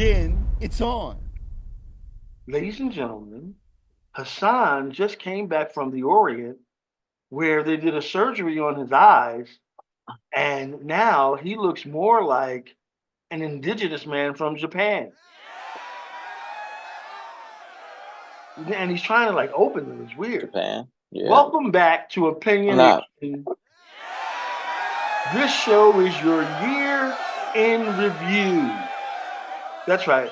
again, it's on. Ladies and gentlemen, Hassan just came back from the Orient where they did a surgery on his eyes, and now he looks more like an indigenous man from Japan. And he's trying to like open them. It's weird. Japan. Yeah. Welcome back to I'm not. Opinionation. This show is your year in review. That's right.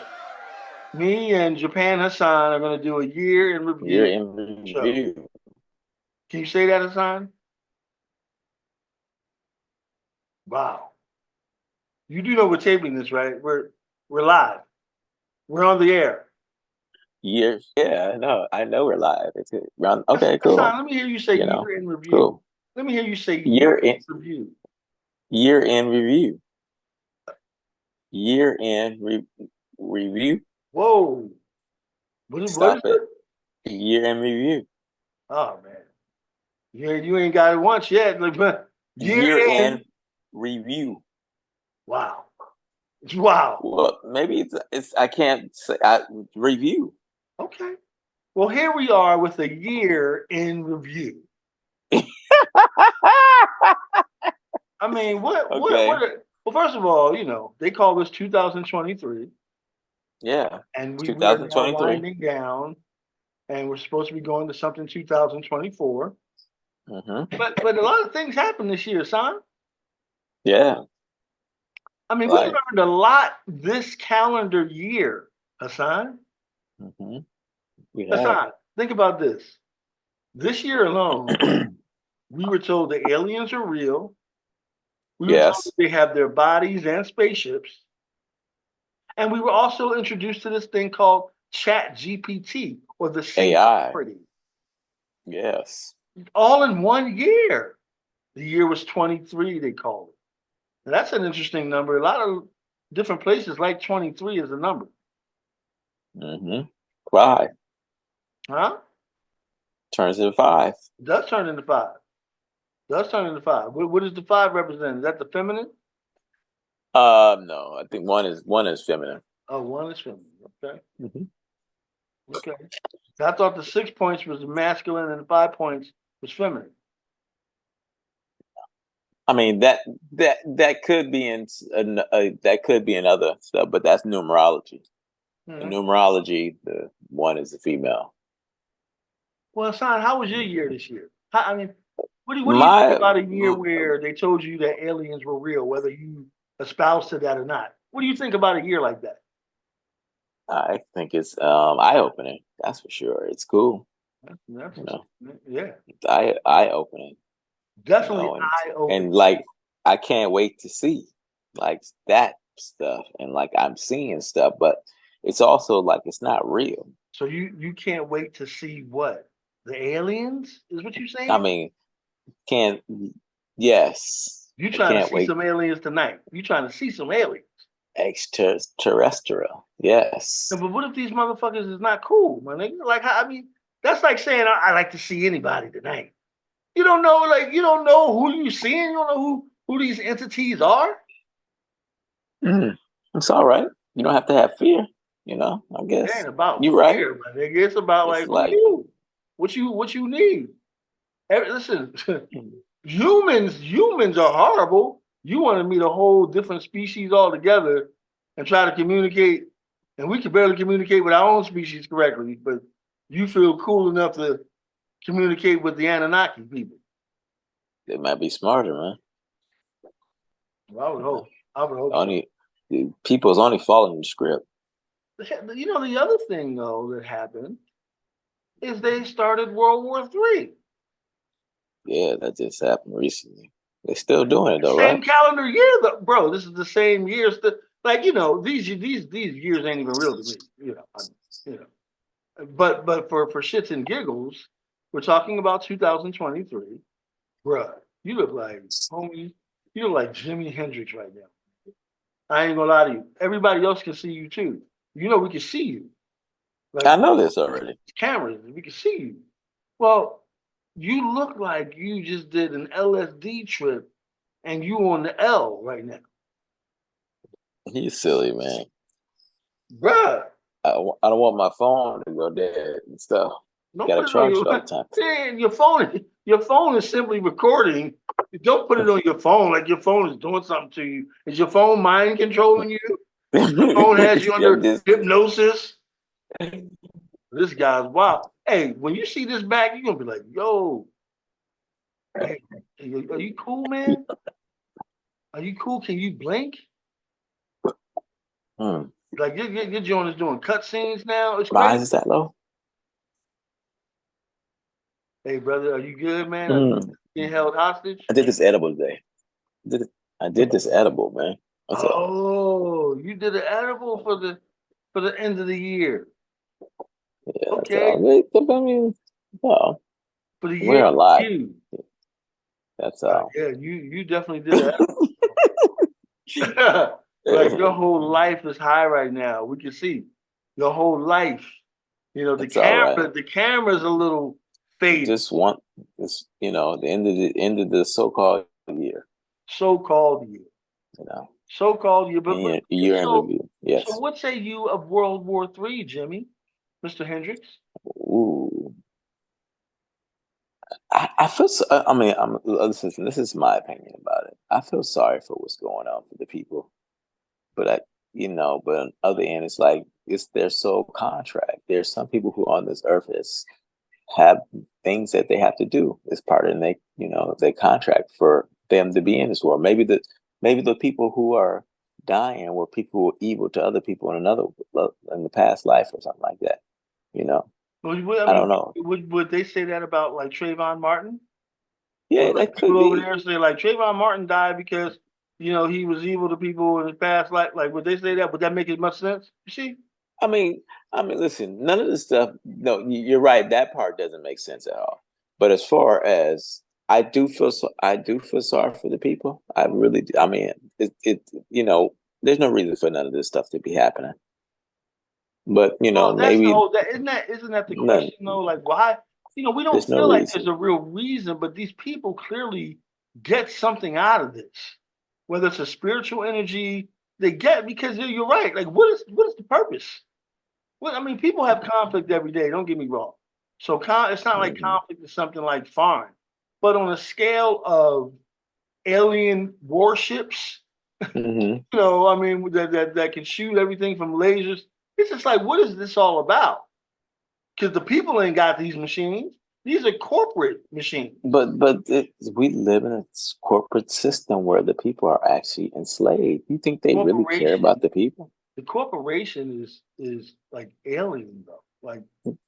Me and Japan Hassan are going to do a year in You're review in show. review. Can you say that, Hassan? Wow. You do know we're taping this, right? We're live. We're on the air. Years. Yeah, I know we're live. It's good. Okay, Hassan, cool. let me hear you say You know, year in review. cool. Let me hear you say Year year in in review. year in review. Year in review. Whoa. What is Stop it. it? Year in review. Oh man. You ain't got it once yet. Year Year in. in review. Wow. Wow. Well, maybe it's I can't say review. Okay. Well, here we are with a year in review. I mean, Okay. well, first of all, they call this 2023, Yeah. and It's we are now 2023. winding down, and we're supposed to be going to something 2024. Mm-hmm. But a lot of things happened this year, son. Yeah. I mean, we Like. learned a lot this calendar year, Hassan. Mm-hmm. We have. Hassan, think about this. This year alone, we were told the aliens are real. We were told that Yes. they have their bodies and spaceships. And we were also introduced to this thing called Chat GPT or the AI. singularity, Yes. all in one year. The year was 23, they called it. And that's an interesting number. A lot of different places like 23 as a number. Mm-hmm. 5 Huh? turns into 5. It does turn into five. Does turn into five. What does the five represent? Is that the feminine? No, I think one is feminine. Oh, one is feminine. Okay. Mm-hmm. Okay. I thought the 6 points was masculine and the 5 points was feminine. I mean that could be that could be in other stuff, but that's numerology. In Mhm. numerology, the one is the female. Well, Hassan, how was your year this year? I mean, what do you think My, about a year where they told you that aliens were real, whether you espouse to that or not? What do you think about a year like that? I think it's eye opening. That's for sure. It's cool. That's You know, yeah, it's eye opening. You definitely know, eye opening. and like I can't wait to see like that stuff, and like I'm seeing stuff, but it's also like it's not real. So you can't wait to see what the aliens is what you I saying? mean, can't yes, You I trying to can't see wait. some aliens tonight? You trying to see some aliens? Extraterrestrial, No, yes. but what if these motherfuckers is not cool, my nigga? Like, I mean, that's like saying I like to see anybody tonight. You don't know, like, you don't know who you seeing. You don't know who these entities are. Mm, it's all right. You don't have to have fear. I It guess ain't about you're right. fear, my nigga. It's about It's like who like you, what you need. Listen, humans are horrible. You want to meet a whole different species altogether and try to communicate, and we can barely communicate with our own species correctly. But you feel cool enough to communicate with the Anunnaki people. they might be smarter, man. Well, I would hope. I would hope so. Only people's only following the script. You know, the other thing though that happened is they started World War III. Yeah, that just happened recently. They're still doing it though, right? Same calendar year, though, bro. This is the same year. Like these years ain't even real to me. You know. But for shits and giggles, we're talking about 2023, bruh. You look like homie. You look like Jimi Hendrix right now. I ain't gonna lie to you. Everybody else can see you too. You know we can see you. I Like know this already. cameras, we can see you. Well, you look like you just did an LSD trip and you on the L right now. He's silly, man. bruh. I don't want my phone to go dead and stuff. Don't Got to put it on charge it all your the time. man. Your phone. Your phone is simply recording. Don't put it on your phone like your phone is doing something to you. Is your phone mind controlling you? Your phone has you I'm under just, hypnosis. This guy's wild. Hey, when you see this back, you're gonna be like, "Yo, hey, are you cool, man? Are you cool? Can you blink? hmm. Like your joint is doing cutscenes now. It's My eyes crazy. is that low. Hey, brother, are you good, man? Are you Mm. being held hostage? I did this edible today. Did it, I did this edible, man. What's up? Oh, you did an edible for the end of the year. Yeah, that's Okay, all. I mean, oh, for the we're year alive. review. That's all. Yeah, you definitely did an edible. Like your whole life is high right now. We can see your whole life. You know, It's all right. the camera's a little faded, Just want this, the end of the so-called year, so-called year. you know, So-called year. But year in so review. so Yes. what say you of World War III, Jimmy? Mr. Hendricks? Ooh. I feel so, I mean, listen, this is my opinion about it. I feel sorry for what's going on for the people, but but on the other end, it's like it's their sole contract. There's some people who on this earth have things that they have to do as part of their contract for them to be in this world. Maybe the people who are dying were people who were evil to other people in the past life or something like that. You know, Well, I I mean, don't know. would they say that about like Trayvon Martin? Yeah, Would like that could people over be. there say like Trayvon Martin died because he was evil to people in his past life? Like, would they say that? Would that make as much sense? You see? I mean, listen, none of this stuff. No, you're right. That part doesn't make sense at all. But as far as I do feel sorry for the people. I really do. I mean, there's no reason for none of this stuff to be happening. But Well, that's the maybe whole. Isn't that the none. question though? Like, why? We don't There's no feel like there's reason. a real reason, but these people clearly get something out of this. Whether it's a spiritual energy, they get because you're right. Like, what is the purpose? Well, I mean, people have conflict every day. Don't get me wrong. So it's not like Hmm. conflict is something like foreign, but on a scale of alien warships, Hmm. I mean, that can shoot everything from lasers. It's just like, what is this all about? Because the people ain't got these machines. These are corporate machines. But we live in a corporate system where the people are actually enslaved. You think they really care about Corporation, the people? the corporation is like alien though. Like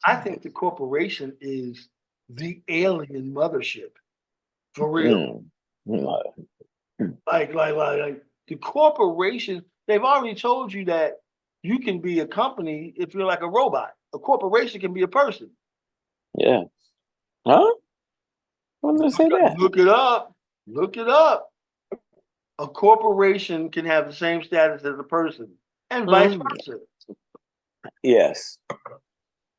I think the corporation is the alien mothership for real. Mm. Mm. Like the corporation, they've already told you that you can be a company if you're like a robot. A corporation can be a person. Yeah. Huh? When did I say that? Look it up. Look it up. A corporation can have the same status as a person, and vice Mm. versa. Yes.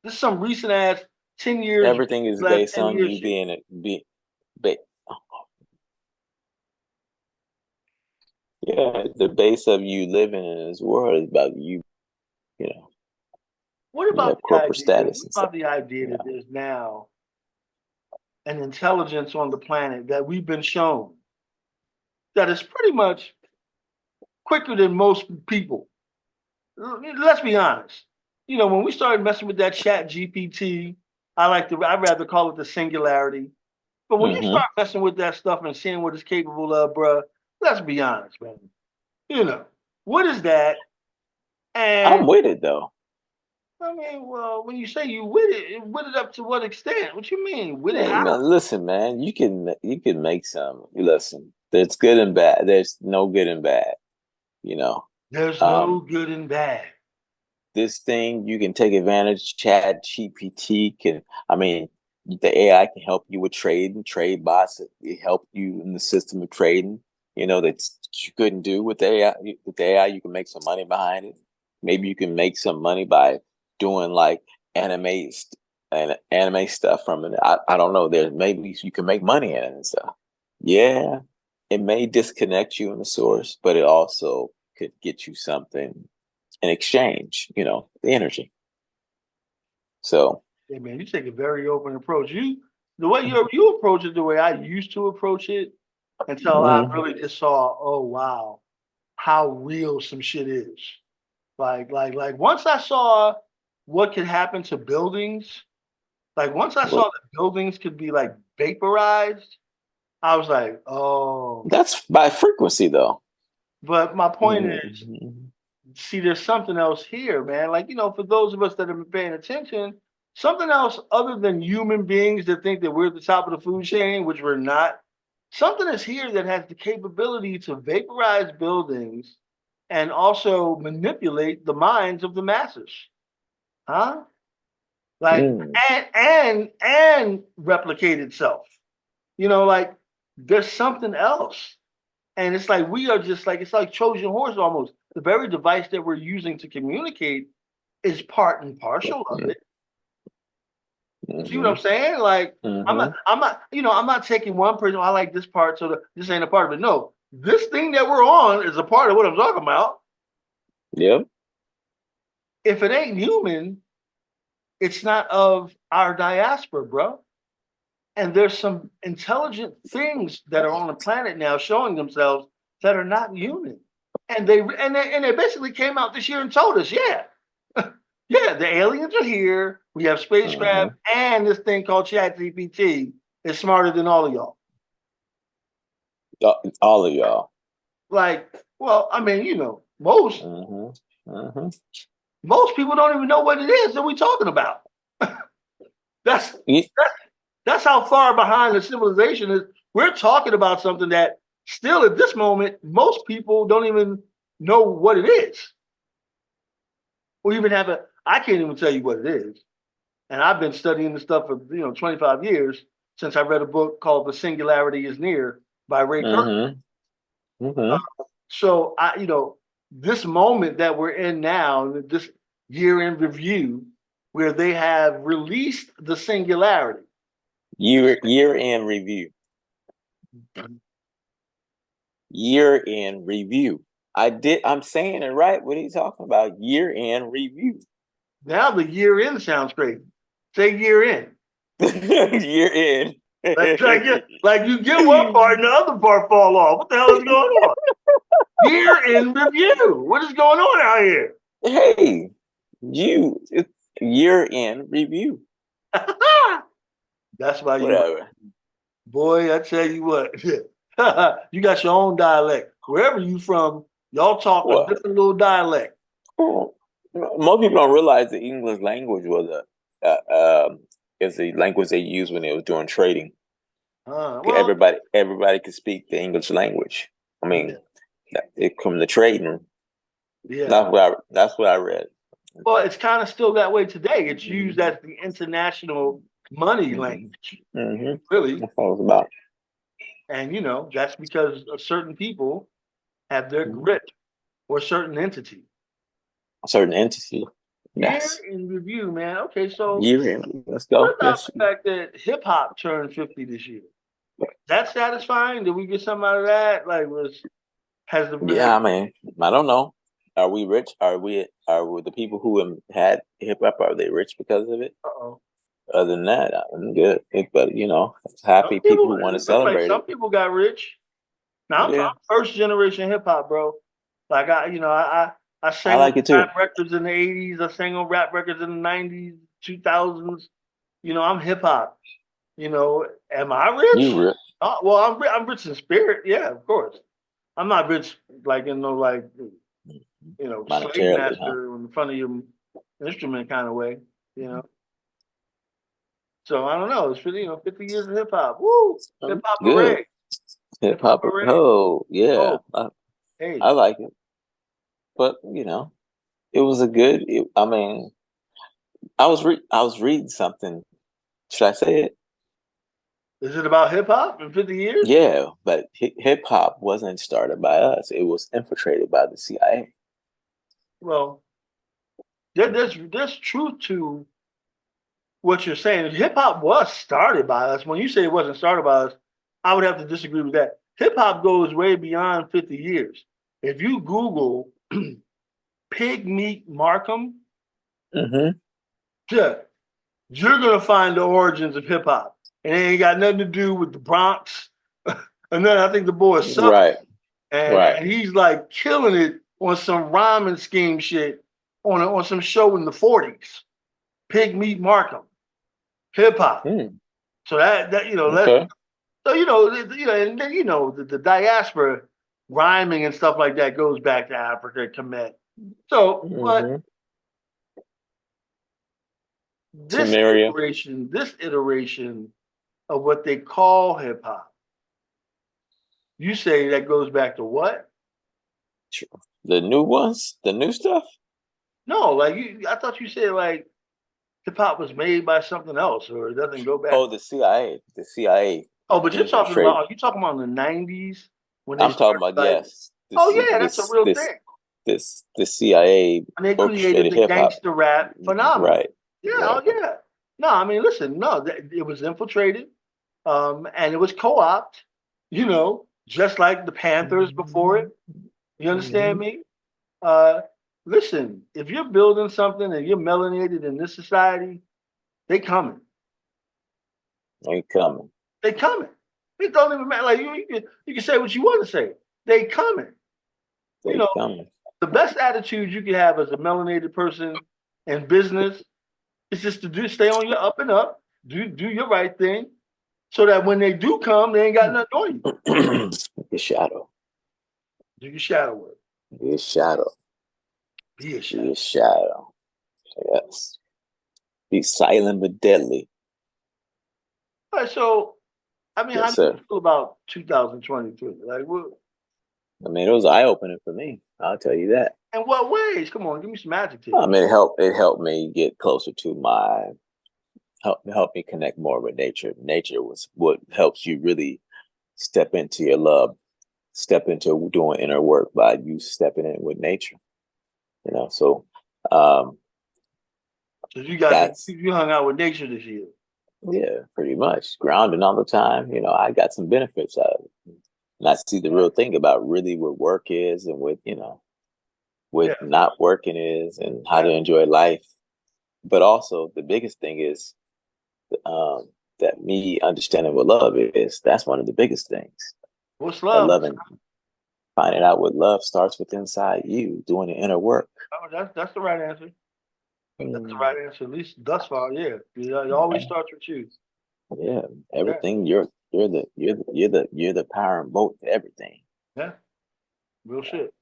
This is some recent ass 10 years, Everything is last based 10 on years you shit. being a be, ba- yeah, the base of you living in this world is about you, you know, What you about have the corporate idea? status What and stuff. about the idea You that know. there's now an intelligence on the planet that we've been shown that is pretty much quicker than most people? Let's be honest. When we started messing with that Chat GPT, I'd rather call it the singularity. But when you Hmm. start messing with that stuff and seeing what it's capable of, bruh, let's be honest, man. You know, what is that? And I'm with it though. I mean, well, when you say you with it up to what extent? What you mean? With it Hey how? man, listen, man, you can make some. Listen, there's good and bad. There's no good and bad. You know, There's no um, good and bad. this thing you can take advantage. Chat GPT can. I mean, the AI can help you with trading. Trade bots it help you in the system of trading. That you couldn't do with the AI. With the AI, you can make some money behind it. Maybe you can make some money by doing like anime and anime stuff from it. I don't know. There maybe you can make money in it and stuff. Yeah, it may disconnect you in the source, but it also could get you something in exchange, the energy. So Yeah, man, you take a very open approach. The way you approach it, the way I used to approach it, until I mhm. really just saw, oh wow, how real some shit is. Like once I saw what could happen to buildings, like once I saw Well, that buildings could be like vaporized, I was like, oh. that's by frequency though. But my point is, Mhm. see, there's something else here, man. Like, for those of us that have been paying attention, something else other than human beings that think that we're at the top of the food chain, which we're not. Something is here that has the capability to vaporize buildings and also manipulate the minds of the masses. Huh? Like Mm. and replicate itself. Like there's something else. And it's like we are just like it's like Trojan horse almost. The very device that we're using to communicate is part and partial of it. See what I'm Mhm. saying? Like Mhm. I'm not taking one person. I like this part, so this ain't a part of it. No, this thing that we're on is a part of what I'm talking about. Yep. If it ain't human, it's not of our diaspora, bro. And there's some intelligent things that are on the planet now showing themselves that are not human. And they basically came out this year and told us, yeah, yeah, the aliens are here. We have spacecraft Mhm. and this thing called ChatGPT is smarter than all of y'all. All of y'all. Like, well, I mean, most Mhm. Mhm. most people don't even know what it is that we're talking about. That's Ye- that's how far behind the civilization is. We're talking about something that still at this moment, most people don't even know what it is. Or even I can't even tell you what it is. And I've been studying this stuff for 25 years since I read a book called The Singularity is Near by Ray Kurzweil. Mhm. Mhm. So this moment that we're in now, this year in review, where they have released the singularity. Year in review. Year in review. I'm saying it right. What are you talking about? Year in review. Now the year in sounds crazy. Say year in. Year in. Like you get one part and the other part fall off. What the hell is going on? Year in review. What is going on out here? Hey, it's year in review. That's why Whatever. boy, I tell you what, you got your own dialect. Wherever you from, y'all talk a Well, different little dialect. most people don't realize the English language is the language they used when they was doing trading. Well, Everybody could speak the English language. I yeah, mean, it come to trading. yeah. That's what I read. Well, it's kind of still that way today. It's used as the international money Mm-hmm. language, Mm-hmm. really. That's what it was about. And that's because certain people have their Mhm. grit or certain entity. A certain entity. Year Yes. in review, man. Okay, so Year in. Let's what go. about the fact that hip hop turned 50 this year? That satisfying? Did we get something out of that? Like, has the Yeah, I mean, I don't know. Are we rich? Are the people who had hip hop, are they rich because of it? uh-oh. Other than that, I'm good. But it's happy people who want to Like celebrate some it. people got rich. Now I'm Yeah, first generation hip hop, bro. Like I I sang on like it rap too. records in the '80s. I sang on rap records in the '90s, 2000s. I'm hip hop. Am I You rich? rich, Well, I'm rich in spirit. Yeah, of course. I'm not rich like in no like slave monetarily, huh? master in front of your instrument kind of way. You know. So I don't know. It's 50 years of hip hop. Woo! Hip hop Good. parade. Hip Hip hop hop. parade. Oh, yeah. Oh, hey. I like it. But, it was I mean, I was reading something. Should I say it? Is it about hip hop in 50 years? Yeah, but hip hop wasn't started by us. It was infiltrated by the CIA. Well, there's truth to what you're saying. Hip hop was started by us. When you say it wasn't started by us, I would have to disagree with that. Hip hop goes way beyond 50 years. If you Google Pig Meat Markham, Mm-hmm. yeah, you're gonna find the origins of hip hop, and it ain't got nothing to do with the Bronx. And then I think the boy is Southern, Right. Right. and he's like killing it on some rhyming scheme shit on some show in the '40s. Pig Meat Markham, hip hop. Mm. So that let's Okay. so and then the diaspora rhyming and stuff like that goes back to Africa, Kemet. So, but Mm-hmm. this Samaria. iteration of what they call hip hop, you say that goes back to what? The new ones, the new stuff. No, like I thought you said like hip hop was made by something else, or it doesn't go back. Oh, the CIA. The CIA Oh, but you're talking about, infiltrated. are you talking about in the '90s when they I'm talking started about, like, yes. oh yeah, that's a real thing. The CIA And they created orchestrated the hip hop. gangster rap phenomenon. Right. Yeah, Yeah. oh yeah. No, I mean, listen, no, it was infiltrated, and it was co-opted, just like the Panthers before it. You understand Mm-hmm. me? Uh, Listen, if you're building something and you're melanated in this society, they coming. Ain't coming. They coming. It don't even matter. Like you can say what you want to say. They coming. You They know, coming. the best attitude you can have as a melanated person in business is just to stay on your up and up, do your right thing, so that when they do come, they ain't got nothing on you. The shadow. Do your shadow work. The shadow. Be a The shadow. shadow. Yes. Be silent but deadly. All right, so I mean, how Yes, do you sir. feel about 2023? Like, what? I mean, it was eye opening for me. I'll tell you that. In what ways? Come on, give me some I adjectives. mean, it helped me get closer to my help me connect more with nature. Nature was what helps you really step into your love, step into doing inner work by you stepping in with nature. So um, So that's you hung out with nature this year. yeah, pretty much grounding all the time. I got some benefits out of it, and I see the real thing about really what work is and what Yeah, not working is and how yeah. to enjoy life. But also the biggest thing is um, that me understanding what love is. That's one of the biggest things. What's That love? loving, finding out what love starts with inside you, doing the inner work. Oh, that's the right answer. That's the Mm, right answer, at least thus far. Yeah, it always starts with you. yeah, Yeah, everything. You're the power and boat to everything. yeah. Real shit.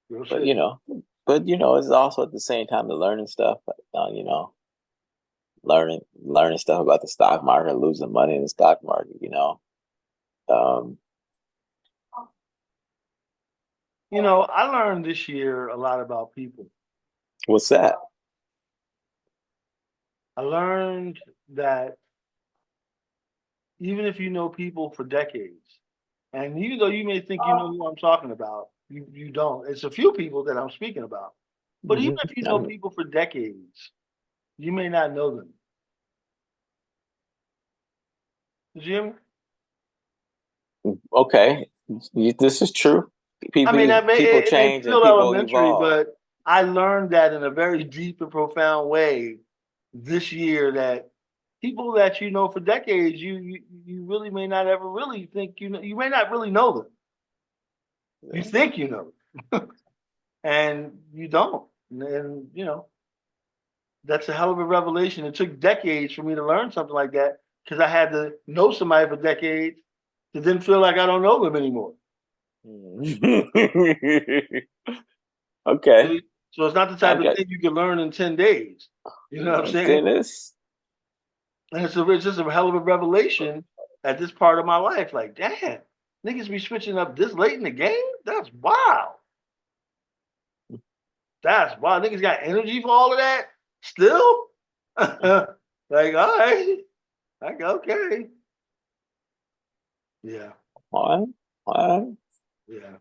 Real But shit. it's also at the same time the learning stuff. Learning stuff about the stock market, losing money in the stock market. Um, I learned this year a lot about people. what's that? I learned that even if you know people for decades, and even though you may think you know who I'm talking about, you don't. It's a few people that I'm speaking about. But even if you know Mhm. people for decades, you may not know them. Did you hear me? Okay, this is true. I mean, People it may change and feel people elementary, evolve. but I learned that in a very deep and profound way this year that people that you know for decades, you really may not ever really think you know. You may not really know them. You Yeah. think you know them, and you don't. And that's a hell of a revelation. It took decades for me to learn something like that because I had to know somebody for decades to then feel like I don't know them anymore. Okay, See? So it's not the type of okay. thing you can learn in 10 days. You know what I'm My saying? goodness. And it's just a hell of a revelation at this part of my life. Like, damn, niggas be switching up this late in the game? That's wild. That's wild. Niggas got energy for all of that still? Like, all right. Like, okay. Yeah, All right, all right. yeah.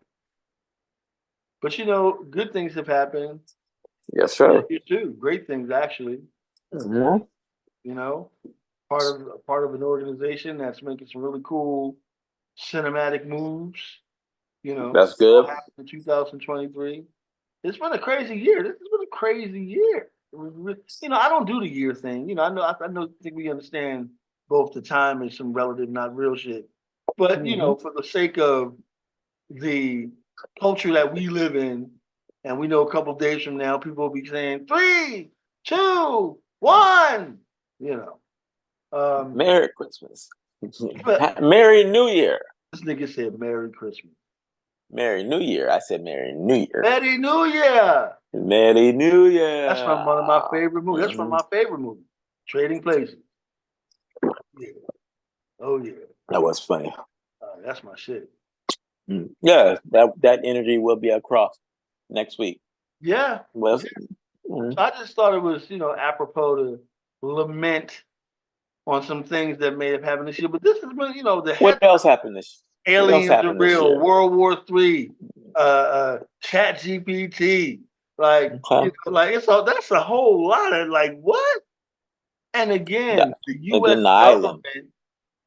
But good things have happened Yes, sir. this year too. Great things actually. Mhm. You know, part of an organization that's making some really cool cinematic moves. That's All good. happened in 2023. It's been a crazy year. This has been a crazy year. You know, I don't do the year thing. You know, I know, I think we understand both the time and some relative, not real shit. But you Hmm. know, for the sake of the culture that we live in, and we know a couple days from now, people will be saying 3, 2, 1. You know, Merry Christmas. but Merry New Year. this nigga said Merry Christmas, Merry New Year. I said Merry New Year. Merry New Year. Merry New That's Year. from one of my favorite movies. That's from Hmm. my favorite movie, Trading Places. Yeah. Oh yeah. That was funny. That's my shit. Yeah, that energy will be across next week. Yeah. Well, So mhm. I just thought it was, apropos to lament on some things that may have happened this year. But this has been, the What head else happened this? What else aliens are happened this real, year? World War III, Chat GPT, like, Okay. like that's a whole lot of like what? And That, again, the and US then the island, government the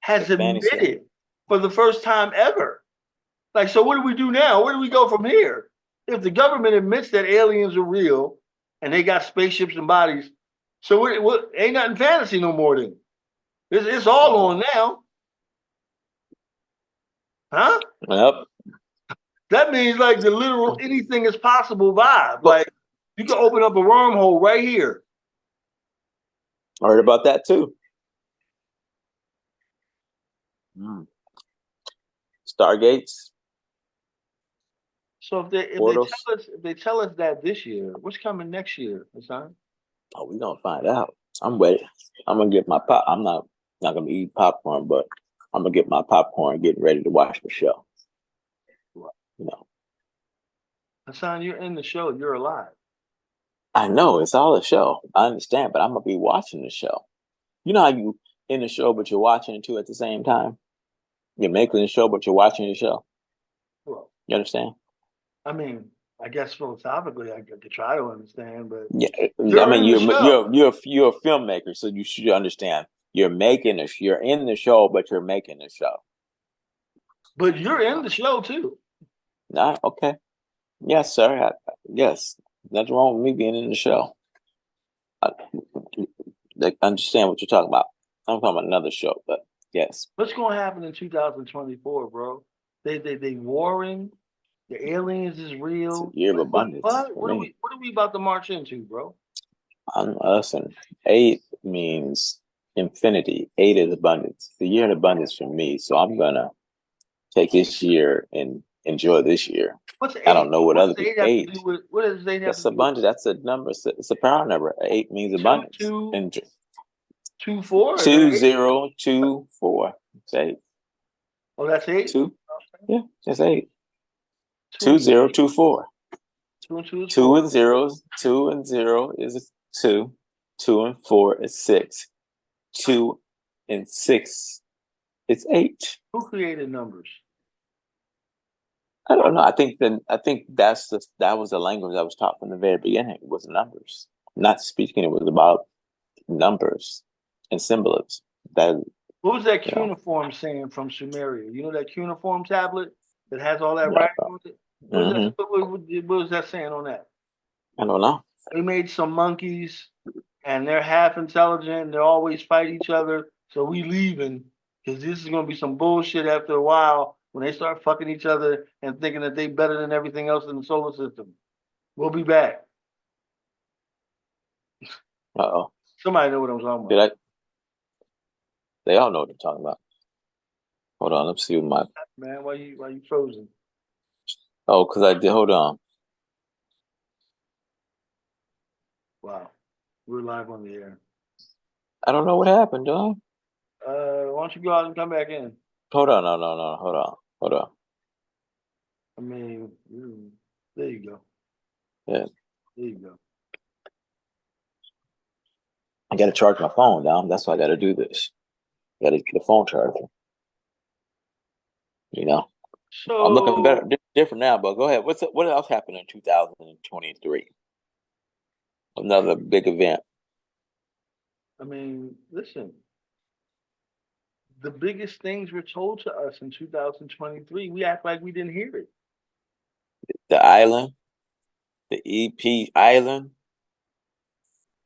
has fantasy. admitted for the first time ever. Like, so what do we do now? Where do we go from here? If the government admits that aliens are real and they got spaceships and bodies, so what ain't nothing fantasy no more then. It's all Uh, on now. Huh? yep. That means like the literal anything is possible vibe. But Like you can open up a wormhole right here. I heard about that too. Mm. Stargates, So portals. if they tell us that this year, what's coming next year, Hassan? Oh, we gonna find out. I'm waiting. I'm gonna get my pop. I'm not gonna eat popcorn, but I'm gonna get my popcorn, getting ready to watch the show. You know, Hassan, you're in the show, you're alive. I know it's all a show. I understand, but I'm gonna be watching the show. You know how you in the show, but you're watching it too at the same time. You're making the show, but you're watching the show. Well, You understand? I mean, I guess philosophically I could try to understand, but Yeah. I you're mean, in the show. you're a filmmaker, so you should understand. You're in the show, but you're making the show. But you're in the show too. Nah, okay. Yes, sir. Yes, nothing wrong with me being in the show. I, I understand what you're talking about. I'm talking about another show, but yes, What's gonna happen in 2024, bro? They warring. The aliens is it's a real. year of What abundance what? for What are me. we about to march into, bro? Listen, eight means infinity. Eight is abundance. It's a year of abundance for me, so I'm gonna take this year and enjoy this year. What's I don't eight? know what What other does people eight have to do eight. with? What does eight have to That's do with abundant. That's a number. It's a power number. Eight means two abundance. two And 2 4? Is that two eight? zero two four. It's eight. Oh, that's eight. Two. Yeah, it's eight. Two Two and zero two four. two is Two four. and zeros. Two and zero is two. Two and four is six. Two and six is eight. Who created numbers? I don't know. I think that was the language I was taught from the very beginning. It was numbers. Not speaking, it was about numbers and symbolism. That What was that you know, cuneiform saying from Sumeria? You know that cuneiform tablet that has all that yeah. writing on it? What is that? Hmm. What was that saying on that? I don't know. They made some monkeys and they're half intelligent. They always fight each other. So we leaving because this is gonna be some bullshit after a while when they start fucking each other and thinking that they better than everything else in the solar system. We'll be back. Uh-oh. Somebody know what I'm talking Did about. I? They all know what they're talking about. Hold on. Let's see what my. Man, why you frozen? Oh, because I did. Hold on. Wow. We're live on the air. I don't know what happened, John. Why don't you go out and come back in? Hold on. No, no, no. Hold on. Hold on. I mean, there you go. Yeah. There you go. I got to charge my phone down. That's why I got to do this. Got to get the phone charger. You know. I'm looking So better, different now. But go ahead. What else happened in 2023? Another big event. I mean, listen, the biggest things were told to us in 2023. We act like we didn't hear it. The island. the EP Island.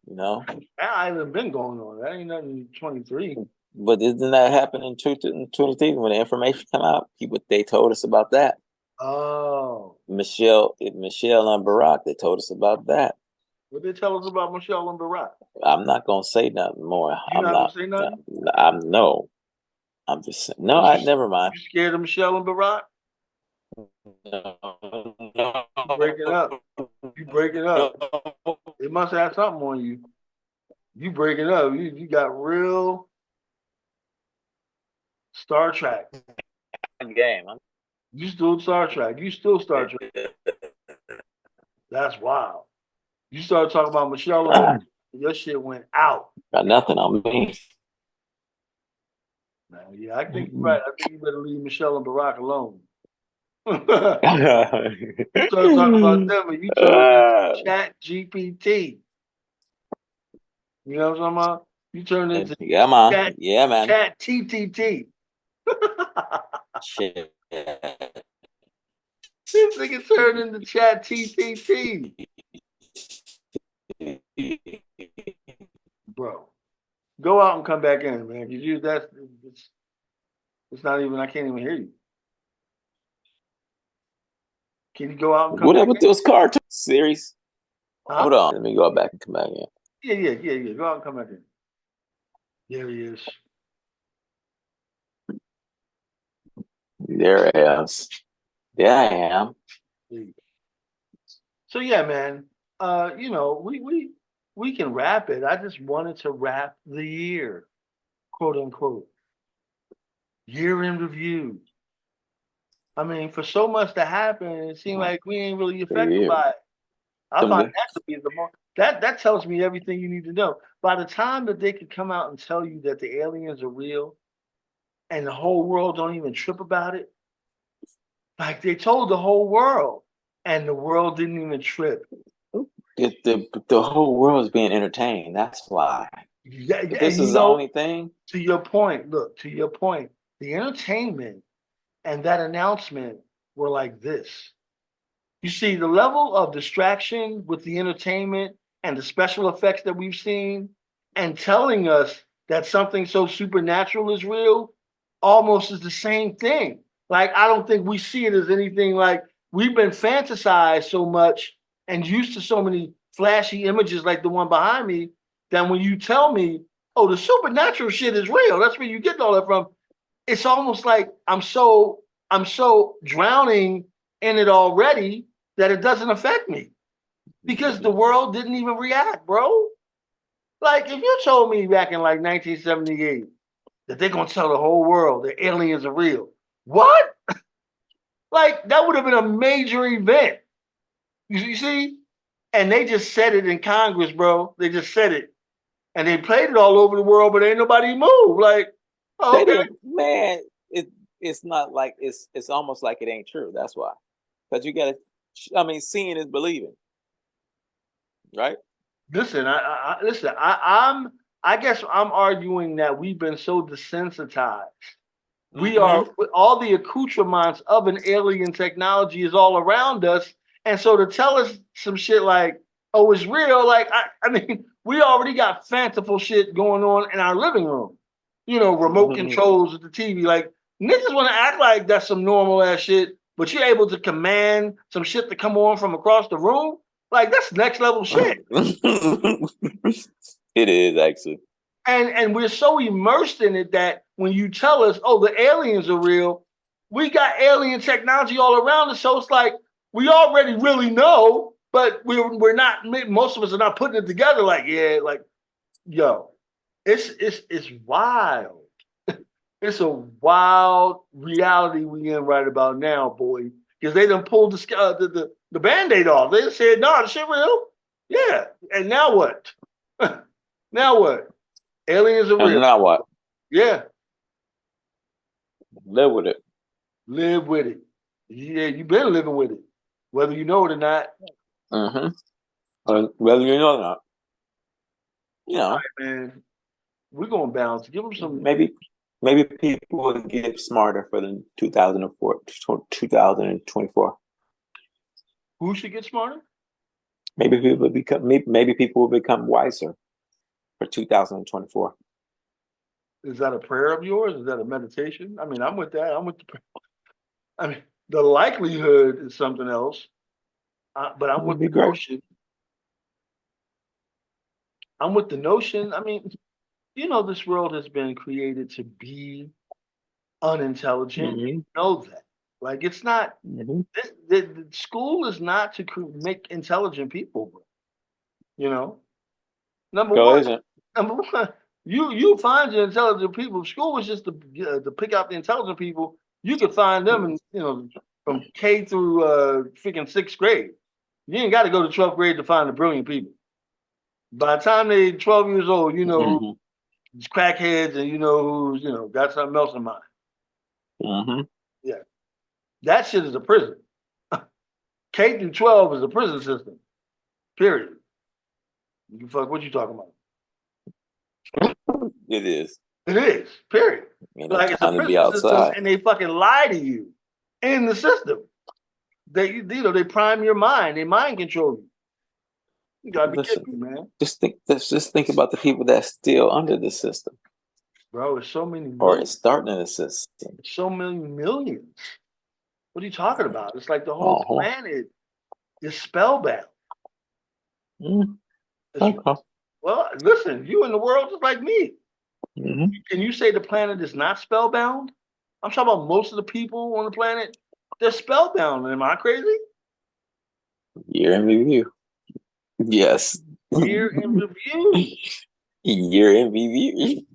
You know, That island been going on. That ain't nothing 23. but didn't that happen in 2023 when the information came out? People they told us about that. Oh. Michelle and Barack, they told us about that. What they tell us about Michelle and Barack? I'm not gonna say nothing more. You not gonna say nothing? I'm no. I'm just saying. No, never mind. You scared of Michelle and Barack? No, You breaking up. You breaking up. They must have something on you. You breaking up. You got real Star Trek. game. You still Star Trek. You still Star Trek. That's wild. You started talking about Michelle and Barack, your shit went out. Got nothing on me. Yeah, I think you're right. I think you better leave Michelle and Barack alone. You started talking about them and you turned into Chat GPT. You know what I'm talking about? You turned into yeah, man. Chat TTT. Shit. This nigga turned into Chat TTT. Bro, go out and come back in, man. Cause it's not even. I can't even hear you. Can you go out and come What back up with in? those cartoon series? Huh? Hold on, let me go back and come back in. Yeah. Go out and come back in. There he is. There I is. There I am. So yeah, man. You know, we can wrap it. I just wanted to wrap the year, quote unquote. Year in review. I mean, for so much to happen, it seemed like we ain't really affected by it. I find that to be the most that tells me everything you need to know. By the time that they could come out and tell you that the aliens are real and the whole world don't even trip about it, like they told the whole world and the world didn't even trip. The whole world is being entertained. That's why. Yeah, If this is the only thing. To your point, look, to your point, the entertainment and that announcement were like this. You see, the level of distraction with the entertainment and the special effects that we've seen and telling us that something so supernatural is real almost is the same thing. Like, I don't think we see it as anything like we've been fantasized so much and used to so many flashy images like the one behind me that when you tell me, oh, the supernatural shit is real, that's where you get all that from. It's almost like I'm so drowning in it already that it doesn't affect me because the world didn't even react, bro. Like if you told me back in like 1978 that they're gonna tell the whole world that aliens are real, what? Like that would have been a major event. You see? And they just said it in Congress, bro. They just said it. And they played it all over the world, but ain't nobody moved. Like, oh, okay. Man, it's not like it's almost like it ain't true. That's why. Because you gotta seeing is believing. Right? Listen, I guess I'm arguing that we've been so desensitized. We are all the accoutrements of an alien technology is all around us. And so to tell us some shit like, oh, it's real, like I mean, we already got fanciful shit going on in our living room. You know, remote controls with the TV. Like niggas want to act like that's some normal ass shit, but you're able to command some shit to come on from across the room. Like that's next level shit. It is actually. And we're so immersed in it that when you tell us, oh, the aliens are real, we got alien technology all around us. So it's like we already really know, but we're not. Most of us are not putting it together. Like, yeah, like, yo, it's wild. It's a wild reality we in right about now, boy. Because they done pulled the Band-Aid off. They said, no, the shit real. Yeah. And now what? Now what? Aliens are real. And now what? Yeah. Live with it. Live with it. Yeah, you've been living with it, whether you know it or not. Whether you know or not. You know. All right, man. We're gonna bounce. Give them some. Maybe people will get smarter for the 2024. Who should get smarter? Maybe people will become maybe people will become wiser for 2024. Is that a prayer of yours? Is that a meditation? I mean, I'm with that. I'm with the prayer. I mean, the likelihood is something else, but I'm It would with be the great. notion. I'm with the notion. I mean, this world has been created to be unintelligent. Hmm. You know that. Like, it's not. Hmm. The school is not to make intelligent people. Bro. You know, number Go one, isn't. number one, you find your intelligent people. School was just to pick out the intelligent people. You could find them, in, from K through freaking sixth grade. You ain't got to go to 12th grade to find the brilliant people. By the time they 12 years old, you know Hmm. who's crackheads and you know who's got something else in mind. Hmm. Yeah, that shit is a prison. K through 12 is a prison system. Period. You fuck what you talking about? It is. It is. Period. Ain't no Like it's a time to be prison system, outside. and they fucking lie to you in the system. They prime your mind. They mind control you. You gotta be Listen, kidding me, man. just think about the people that's still under the system Bro, it's so many or millions. is starting in the system. It's so many millions. What are you talking about? It's like the whole Uh-huh. planet is spellbound. Mm, It's, okay. well, listen, you in the world just like me. Hmm. Can you say the planet is not spellbound? I'm talking about most of the people on the planet. They're spellbound. Am I crazy? Year in review. Yes. Year in review. Year in review.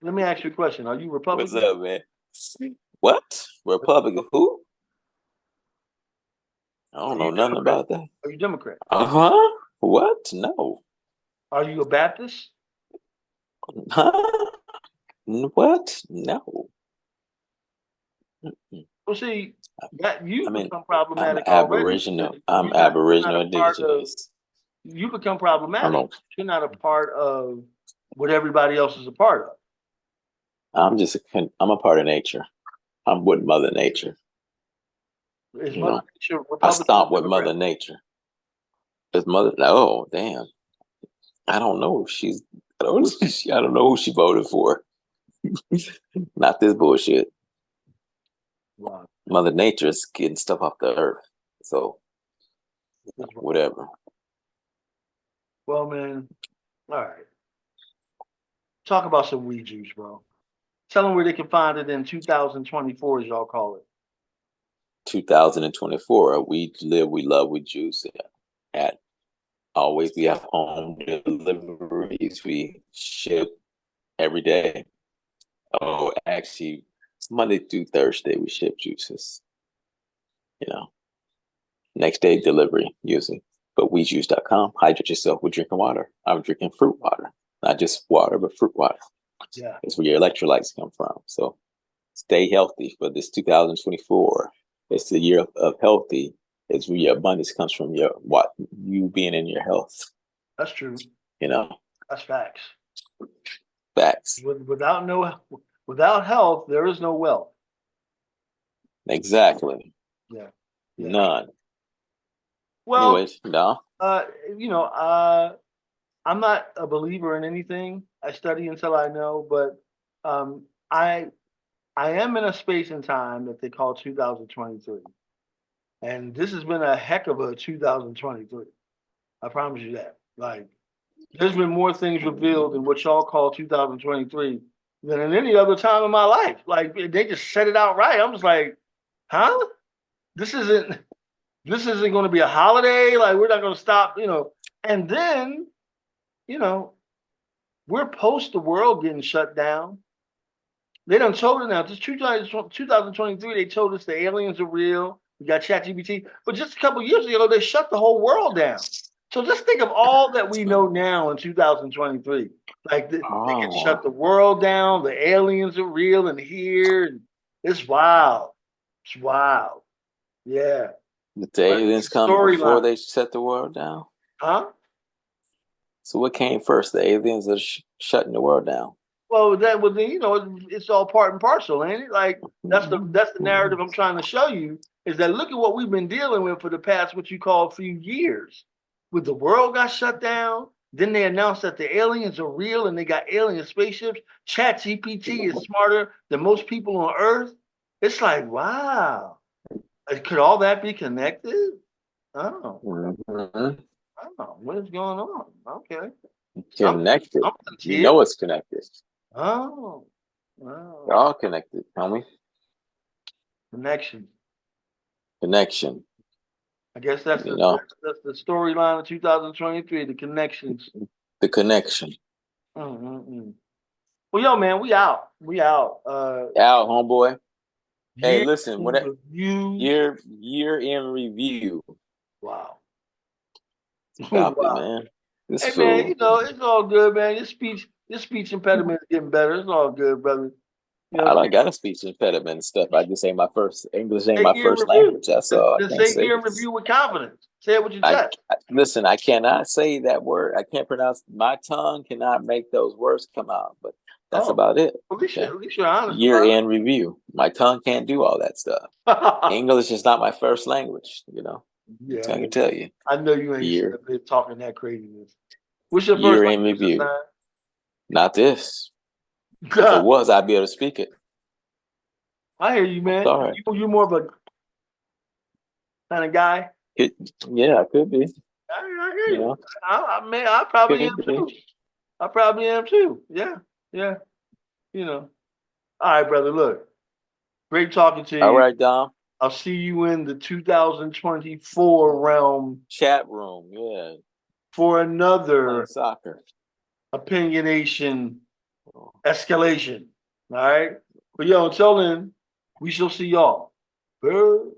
Let me ask you a question. Are you What's Republican? up, man? What? Republican who? I Are don't you know nothing Democrat? about that. Are you Democrat? Uh-huh. What? No. Are you a Baptist? Huh? What? No. Mm-mm. Well, see, that you I mean, become I'm problematic already Aboriginal. because I'm you're not Aboriginal a part of. Indigenous. You become I problematic. don't. You're not a part of what everybody else is a part of. I'm a part of nature. I'm with Mother Nature. Is You Mother know, Nature I Republican or stomp with Democrat? Mother Nature. It's Mother. Oh, damn. I don't know if she's. I don't know who she voted for. Not this bullshit. Wow. Mother Nature is getting stuff off the earth. So That's right. whatever. Well, man. All right. Talk about some weed juice, bro. Tell them where they can find it in 2024, as y'all call it. 2024. We live, we love, we juice. At always, we have home deliveries. We ship every day. Oh, actually, Monday through Thursday, we ship juices. You know, next day delivery usually. But wejuice.com, hydrate yourself with drinking water. I'm drinking fruit water, not just water, but fruit water. Yeah, It's where your electrolytes come from. So stay healthy for this 2024. It's the year of healthy. It's where your abundance comes from your what you being in your health. that's true. You know, That's facts. facts. Without health, there is no wealth. Exactly. Yeah, yeah. None. Well, Anyways, no. uh, you know, uh, I'm not a believer in anything. I study until I know, but um, I I am in a space and time that they call 2023, and this has been a heck of a 2023. I promise you that. Like, there's been more things revealed in what y'all call 2023 than in any other time in my life. Like, they just said it out right. I'm just like, huh? This isn't this isn't going to be a holiday. Like, we're not going to stop. And then you know we're post the world getting shut down. They done told it now. Just 2023, they told us the aliens are real. We got ChatGPT. But just a couple years ago, they shut the whole world down. So just think of all that we know now in 2023. Like they can Oh, shut the world down. The aliens are real and here. And it's wild. It's wild. Yeah. did the But it's aliens a come before storyline. they set the world down? Huh? So what came first? The aliens are shutting the world down. Well, it's all part and parcel, ain't it? Like that's the narrative I'm Mhm. trying to show you is that look at what we've been dealing with for the past what you call a few years. when the world got shut down, then they announced that the aliens are real and they got alien spaceships. Chat GPT is smarter than most people on Earth. It's like, wow. Could all that be connected? Oh, Mhm. oh, what is going on? Okay. Connected. Something's You here. know it's connected. Oh, They're wow. all connected, homie. Connection. Connection. I guess that's You the know, that's the storyline of 2023, the connections. the connection. Mm-mm-mm. Well, yo, man, we out. We out. Out, homeboy. Hey, Year listen, in review. year in review. Wow. Stop it, Wow. man. This Hey, man, fool. it's all good, man. Your speech impediment is getting better. It's all good, brother. You know I what I'm don't got a speech impediment and stuff. I just say my first English ain't saying? my Say year in first review. language. That's all. I Just can't say say year in this. review with confidence. Say it with your I, chest. listen. I cannot say that word. I can't pronounce. My tongue cannot make those words come out. But that's Oh, about it. at Okay. least you're honest Year about in review. My tongue can't do all that stuff. it. English is not my first language. You know. Yeah, I can tell you. I know you ain't sitting Year up there talking that craziness. What's your first year in language this review. Not this. If it time? was, I'd be able to speak it. I hear you, man. Sorry. You more of a kind of guy. Yeah, I could be. I hear You you. know, I probably am could be. too. I probably am too. Yeah, yeah. You know. All right, brother. Look, great talking to All you. right, Dom. I'll see you in the 2024 realm Chat room. Yeah, for playing another soccer. opinionation escalation. All right. But yo, until then, we shall see y'all. Peace.